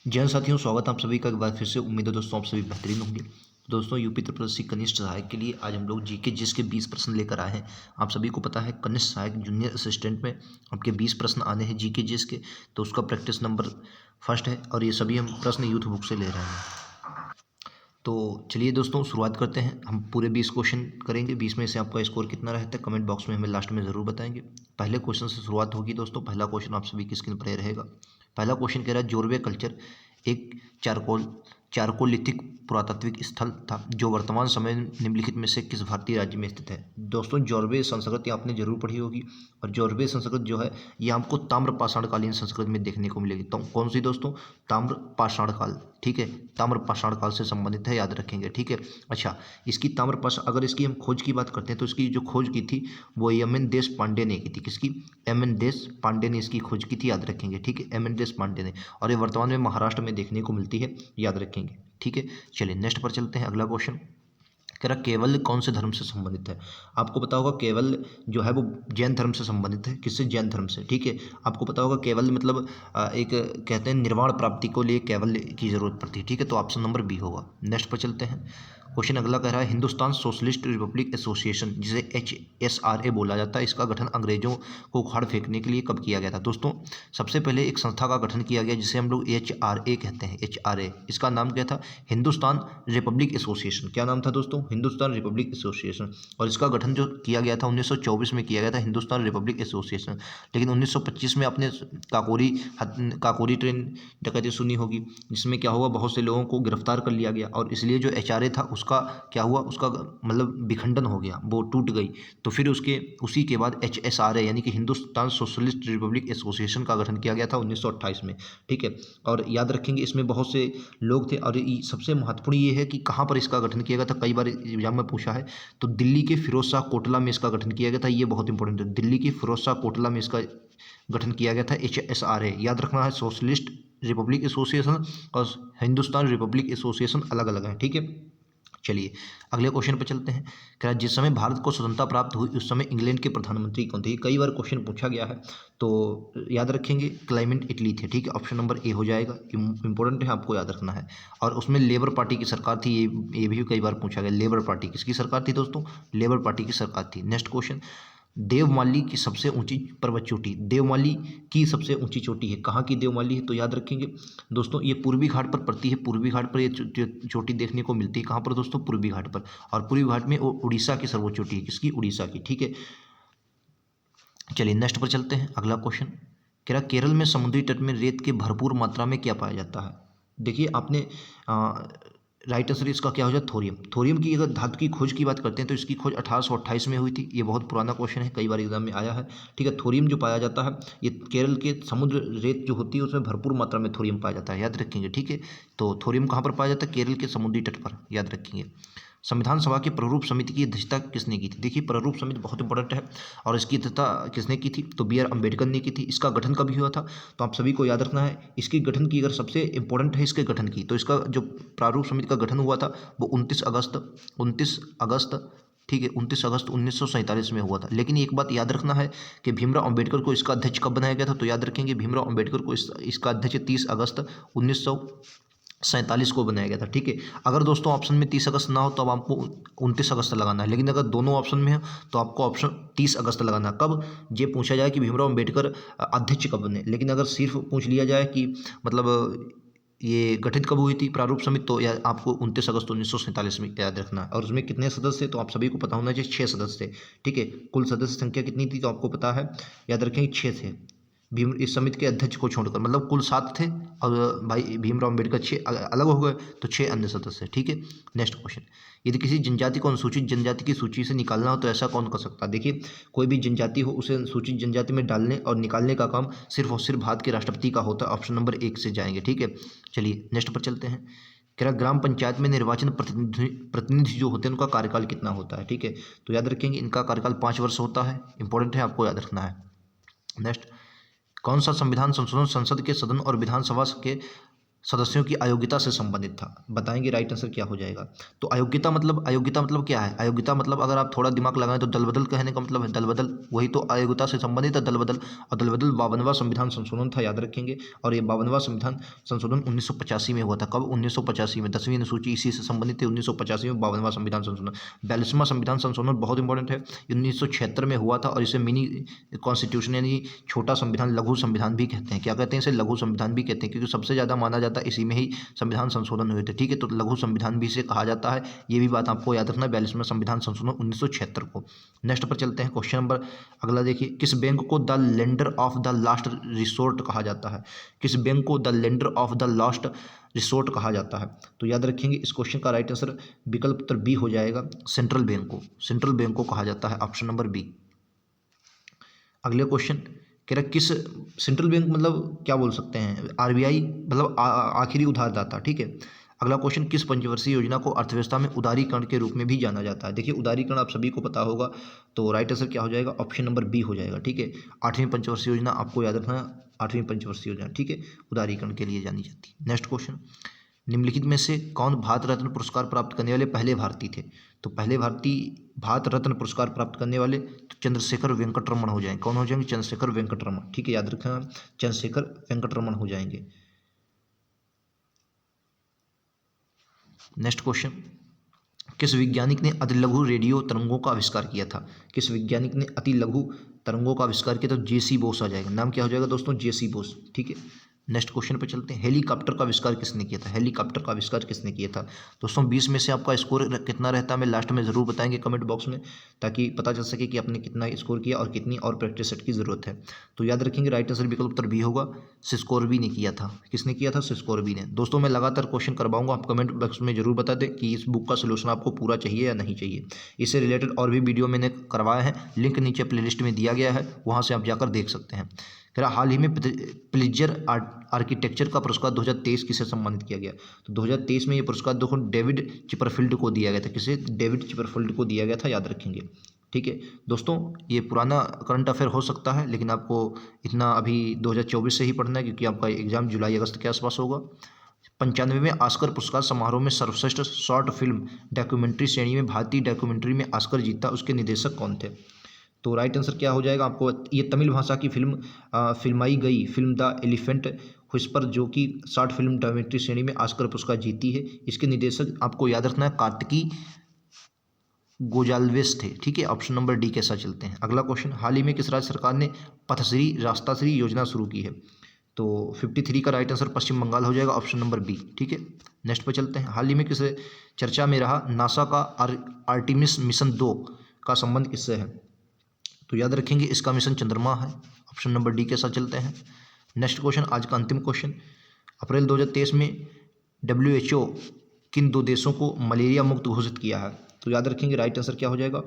जय हिंद साथियों, स्वागत है आप सभी का एक बार फिर से। उम्मीद है दोस्तों आप सभी बेहतरीन होंगे। दोस्तों यूपी त्रिपल कनिष्ठ सहायक के लिए आज हम लोग जीके जिस के 20 प्रश्न लेकर आए हैं। आप सभी को पता है कनिष्ठ सहायक जूनियर असिस्टेंट में आपके 20 प्रश्न आने हैं जीके जिस के, तो उसका प्रैक्टिस नंबर फर्स्ट है और ये सभी हम प्रश्न यूथ बुक से ले रहे हैं। तो चलिए दोस्तों शुरुआत करते हैं। हम पूरे 20 क्वेश्चन करेंगे। 20 में से आपका स्कोर कितना रहता है कमेंट बॉक्स में हमें लास्ट में ज़रूर बताएंगे। पहले क्वेश्चन से शुरुआत होगी दोस्तों। पहला क्वेश्चन आप सभी की स्क्रीन पर रहेगा। पहला क्वेश्चन कह रहा है जोरवे कल्चर एक चारकोलिथिक पुरातात्विक स्थल था जो वर्तमान समय निम्नलिखित में से किस भारतीय राज्य में स्थित है। दोस्तों जोरवे संस्कृति आपने जरूर पढ़ी होगी और जोरवे संस्कृति जो है ये आपको ताम्र पाषाणकालीन संस्कृति में देखने को मिलेगी। तो कौन सी दोस्तों? ताम्र पाषाण काल, ठीक है, ताम्र पाषाण काल से संबंधित है, याद रखेंगे, ठीक है। अच्छा, इसकी ताम्र पाषाण अगर इसकी हम खोज की बात करते हैं तो इसकी जो खोज की थी वो एम.एन. देश पांडे ने की थी। किसकी? एम.एन. देश पांडे ने इसकी खोज की थी, याद रखेंगे, ठीक है, एम.एन. देश पांडे ने। और ये वर्तमान में महाराष्ट्र में देखने को मिलती है, याद रखेंगे, ठीक है। चलिए नेक्स्ट पर चलते हैं। अगला क्वेश्चन कह रहा केवल कौन से धर्म से संबंधित है। आपको पता होगा केवल जो है वो जैन धर्म से संबंधित है। किससे? जैन धर्म से, ठीक है। आपको पता होगा केवल मतलब एक कहते हैं निर्वाण प्राप्ति को लिए केवल की जरूरत पड़ती है, ठीक है, तो ऑप्शन नंबर बी होगा। नेक्स्ट पर चलते हैं। क्वेश्चन अगला कह रहा है हिंदुस्तान सोशलिस्ट रिपब्लिक एसोसिएशन जिसे HSRA बोला जाता है, इसका गठन अंग्रेजों को उखाड़ फेंकने के लिए कब किया गया था। दोस्तों सबसे पहले एक संस्था का गठन किया गया जिसे हम लोग HRA कहते हैं, HRA। इसका नाम क्या था? Hindustan Republic association. क्या नाम था दोस्तों? Hindustan Republic association. और इसका गठन जो किया गया था 1924 में किया गया था, हिंदुस्तान रिपब्लिक एसोसिएशन। लेकिन 1925 में आपने काकोरी ट्रेन डकैती सुनी होगी, जिसमें क्या हुआ, बहुत से लोगों को गिरफ्तार कर लिया गया और इसलिए जो HRA था उसका क्या हुआ, उसका मतलब विखंडन हो गया, वो टूट गई। तो फिर उसी के बाद HSRA यानी कि हिंदुस्तान सोशलिस्ट रिपब्लिक एसोसिएशन का गठन किया गया था 1928 में, ठीक है। और याद रखेंगे इसमें बहुत से लोग थे और सबसे महत्वपूर्ण ये है कि कहाँ पर इसका गठन किया गया था, कई बार एग्जाम में पूछा है। तो दिल्ली के फिरोज शाह कोटला में इसका गठन किया गया था, ये बहुत इंपॉर्टेंट है। दिल्ली की फिरोज शाह कोटला में इसका गठन किया गया था, HSRA। याद रखना है, सोशलिस्ट रिपब्लिक एसोसिएशन और हिंदुस्तान रिपब्लिक एसोसिएशन अलग अलग हैं, ठीक है। चलिए अगले क्वेश्चन पर चलते हैं। क्या जिस समय भारत को स्वतंत्रता प्राप्त हुई उस समय इंग्लैंड के प्रधानमंत्री कौन थे? कई बार क्वेश्चन पूछा गया है, तो याद रखेंगे क्लाइमेट इटली थे, ठीक है, ऑप्शन नंबर ए हो जाएगा। इंपॉर्टेंट है, आपको याद रखना है। और उसमें लेबर पार्टी की सरकार थी, ये भी कई बार पूछा गया। लेबर पार्टी किसकी सरकार थी दोस्तों? लेबर पार्टी की सरकार थी। नेक्स्ट क्वेश्चन, देवमाली की सबसे ऊंची पर्वत चोटी, देवमाली की सबसे ऊंची चोटी है, कहाँ की देवमाली है? तो याद रखेंगे दोस्तों ये पूर्वी घाट पर पड़ती है। पूर्वी घाट पर ये चोटी देखने को मिलती है। कहाँ पर दोस्तों? पूर्वी घाट पर। और पूर्वी घाट में उड़ीसा की सर्वोच्च चोटी है। किसकी? उड़ीसा की, ठीक है। चलिए नेक्स्ट पर चलते हैं। अगला क्वेश्चन कह रहा केरल में समुद्री तट में रेत के भरपूर मात्रा में क्या पाया जाता है। देखिए आपने राइट आंसर इसका क्या हो जाए? थोरियम। थोरियम की अगर धातु की खोज की बात करते हैं तो इसकी खोज 1828 में हुई थी। ये बहुत पुराना क्वेश्चन है, कई बार एग्जाम में आया है, ठीक है। थोरियम जो पाया जाता है ये केरल के समुद्र रेत जो होती है उसमें भरपूर मात्रा में थोरियम पाया जाता है, याद रखेंगे, ठीक है। तो थोरियम कहाँ पर पाया जाता है? केरल के समुद्री तट पर, याद रखेंगे। संविधान सभा की प्रारूप समिति की अध्यक्षता किसने की थी? देखिए प्रारूप समिति बहुत इंपॉर्टेंट है और इसकी अध्यक्षता किसने की थी? तो B.R. अम्बेडकर ने की थी। इसका गठन कभी हुआ था? तो आप सभी को याद रखना है, इसकी गठन की अगर सबसे इंपॉर्टेंट है इसके गठन की, तो इसका जो प्रारूप समिति का गठन हुआ था वो 29 अगस्त, ठीक है, 29 अगस्त 1947 में हुआ था। लेकिन एक बात याद रखना है कि भीमराव अम्बेडकर को इसका अध्यक्ष कब बनाया गया था? तो याद रखेंगे भीमराव अम्बेडकर को इसका अध्यक्ष 30 अगस्त 1947 को बनाया गया था, ठीक है। अगर दोस्तों ऑप्शन में 30 अगस्त ना हो तो अब आपको 29 अगस्त लगाना है, लेकिन अगर दोनों ऑप्शन में हो तो आपको ऑप्शन 30 अगस्त लगाना है। कब? ये पूछा जाए कि भीमराव अम्बेडकर अध्यक्ष कब बने, लेकिन अगर सिर्फ पूछ लिया जाए कि मतलब ये गठित कब हुई थी प्रारूप समिति, तो आपको 29 अगस्त 1947 में याद रखना है। और उसमें कितने सदस्य थे? तो आप सभी को पता होना चाहिए 6 सदस्य थे, ठीक है। कुल सदस्य संख्या कितनी थी? तो आपको पता है, याद रखेंगे 6 थे। इस समिति के अध्यक्ष को छोड़कर, मतलब कुल 7 थे और भाई भीमराव अम्बेडकर 6 अलग हो गए तो 6 अन्य सदस्य, ठीक है। नेक्स्ट क्वेश्चन, यदि किसी जनजाति को अनुसूचित जनजाति की सूची से निकालना हो तो ऐसा कौन कर सकता है? देखिए कोई भी जनजाति हो उसे अनुसूचित जनजाति में डालने और निकालने का काम सिर्फ और सिर्फ भारत के राष्ट्रपति का होता है। ऑप्शन नंबर 1 से जाएंगे, ठीक है। चलिए नेक्स्ट पर चलते हैं। कह रहा ग्राम पंचायत में निर्वाचन प्रतिनिधि जो होते हैं उनका कार्यकाल कितना होता है, ठीक है। तो याद रखेंगे इनका कार्यकाल 5 वर्ष होता है, इंपॉर्टेंट है, आपको याद रखना है। नेक्स्ट, कौन सा संविधान संशोधन संसद के सदन और विधानसभा के सदस्यों की अयोग्यता से संबंधित था। बताएंगे राइट आंसर क्या हो जाएगा। तो अयोग्यता मतलब क्या है? अयोग्यता मतलब अगर आप थोड़ा दिमाग लगाएं तो दल बदल कहने का मतलब है दल बदल, वही तो अयोग्यता से संबंधित है दल बदल। और दल बदल 52वां संविधान संशोधन था, याद रखेंगे। और ये 52वां संविधान संशोधन 1985 में हुआ था। कब? 1985 में। 10वीं अनुसूची इसी से संबंधित थी। 1985 में 52वां संविधान संशोधन। 42वां संविधान संशोधन बहुत इंपॉर्टेंट है, 1976 में हुआ था और इसे मिनी कॉन्स्टिट्यूशन यानी छोटा संविधान, लघु संविधान भी कहते हैं। क्या कहते हैं इसे? लघु संविधान भी कहते हैं, क्योंकि सबसे ज़्यादा माना जाता है इसी में ही संविधान संशोधन हुए थे। ठीक है, तो लघु संविधान भी इसे कहा जाता है, ये भी बात आपको याद रखना है। 42वां संविधान संशोधन 1976 को। नेक्स्ट पर चलते हैं, क्वेश्चन नंबर अगला देखिए, किस बैंक को the lender of the last resort कहा जाता है? किस बैंक को the lender of the last resort कहा जाता है? तो याद रखेंगे इस क्वेश्चन का राइट आंसर विकल्प उत्तर बी हो जाएगा, सेंट्रल बैंक को। सेंट्रल बैंक को कहा जाता है, ऑप्शन नंबर बी। अगले क्वेश्चन कह रहा किस सेंट्रल बैंक मतलब क्या बोल सकते हैं? आरबीआई मतलब आखिरी उधारदाता। ठीक है, अगला क्वेश्चन, किस पंचवर्षीय योजना को अर्थव्यवस्था में उदारीकरण के रूप में भी जाना जाता है? देखिए उदारीकरण आप सभी को पता होगा, तो राइट आंसर क्या हो जाएगा? ऑप्शन नंबर बी हो जाएगा। ठीक है, 8वीं पंचवर्षीय योजना आपको याद रखना है, 8वीं पंचवर्षीय योजना। ठीक है, उदारीकरण के लिए जानी जाती है। नेक्स्ट क्वेश्चन, निम्नलिखित में से कौन भारत रत्न पुरस्कार प्राप्त करने वाले पहले भारतीय थे? तो पहले भारतीय भारत रत्न पुरस्कार प्राप्त करने वाले तो चंद्रशेखर वेंकट रमन हो जाएंगे। कौन हो जाएंगे? चंद्रशेखर वेंकट रमन। ठीक है, याद रखना, चंद्रशेखर वेंकट रमन हो जाएंगे। नेक्स्ट क्वेश्चन, किस वैज्ञानिक ने अति लघु रेडियो तरंगों का आविष्कार किया था? किस वैज्ञानिक ने अति लघु तरंगों का आविष्कार किया? तो जेसी बोस आ जाएगा। नाम क्या हो जाएगा दोस्तों? जेसी बोस। ठीक है, नेक्स्ट क्वेश्चन पे चलते हैं, हेलीकॉप्टर का आविष्कार किसने किया था? हेलीकॉप्टर का आविष्कार किसने किया था? दोस्तों 20 में से आपका स्कोर कितना रहता है, मैं लास्ट में ज़रूर बताएंगे कमेंट बॉक्स में, ताकि पता चल सके कि आपने कितना स्कोर किया और कितनी और प्रैक्टिस सेट की ज़रूरत है। तो याद रखेंगे राइट आंसर विकल्प उत्तर बी होगा, सिस्कोरबी ने किया था। किसने किया था? सिस्कोरबी ने। दोस्तों मैं लगातार क्वेश्चन करवाऊंगा, आप कमेंट बॉक्स में जरूर बता दें कि इस बुक का सोल्यूशन आपको पूरा चाहिए या नहीं चाहिए। इससे रिलेटेड और भी वीडियो मैंने करवाया है, लिंक नीचे प्लेलिस्ट में दिया गया है, वहाँ से आप जाकर देख सकते हैं। फिर हाल ही में प्लिजर आर्किटेक्चर का पुरस्कार 2023 किसे सम्मानित किया गया? तो 2023 में ये पुरस्कार देखो डेविड चिपरफील्ड को दिया गया था। किसे? डेविड चिपरफील्ड को दिया गया था, याद रखेंगे। ठीक है दोस्तों, ये पुराना करंट अफेयर हो सकता है, लेकिन आपको इतना अभी 2024 से ही पढ़ना है, क्योंकि आपका एग्जाम जुलाई अगस्त के आसपास होगा। 95वें ऑस्कर पुरस्कार समारोह में सर्वश्रेष्ठ शॉर्ट फिल्म डॉक्यूमेंट्री श्रेणी में भारतीय डॉक्यूमेंट्री में ऑस्कर जीता, उसके निर्देशक कौन थे? तो राइट आंसर क्या हो जाएगा आपको? ये तमिल भाषा की फिल्म फिल्माई गई फिल्म द एलिफेंट व्हिस्पर, जो कि शॉर्ट फिल्म डॉक्यूमेंट्री श्रेणी में ऑस्कर पुरस्कार जीती है। इसके निर्देशक आपको याद रखना है कार्तिकी गोजाल्वेस थे। ठीक है, ऑप्शन नंबर डी के साथ चलते हैं। अगला क्वेश्चन, हाल ही में किस राज्य सरकार ने पथश्री रास्ताश्री योजना शुरू की है? तो 53 का राइट आंसर पश्चिम बंगाल हो जाएगा, ऑप्शन नंबर बी। ठीक है, नेक्स्ट पर चलते हैं, हाल ही में किस चर्चा में रहा नासा का आर्टिमिस मिशन 2 का संबंध किससे है? तो याद रखेंगे इसका मिशन चंद्रमा है, ऑप्शन नंबर डी के साथ चलते हैं। नेक्स्ट क्वेश्चन, आज का अंतिम क्वेश्चन, अप्रैल 2023 में WHO किन 2 देशों को मलेरिया मुक्त घोषित किया है? तो याद रखेंगे राइट आंसर क्या हो जाएगा?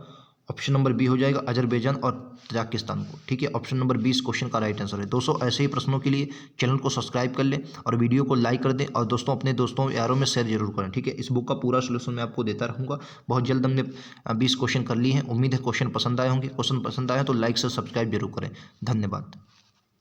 ऑप्शन नंबर बी हो जाएगा, अजरबैजान और तजाकिस्तान को। ठीक है, ऑप्शन नंबर 20 क्वेश्चन का राइट आंसर है। दोस्तों ऐसे ही प्रश्नों के लिए चैनल को सब्सक्राइब कर लें और वीडियो को लाइक कर दें, और दोस्तों अपने दोस्तों यारों में शेयर जरूर करें। ठीक है, इस बुक का पूरा सोल्यूशन मैं आपको देता रहूँगा। बहुत जल्द हमने 20 क्वेश्चन कर लिए हैं। उम्मीद है क्वेश्चन पसंद आए होंगे। क्वेश्चन पसंद आए तो लाइक से सब्सक्राइब जरूर करें। धन्यवाद।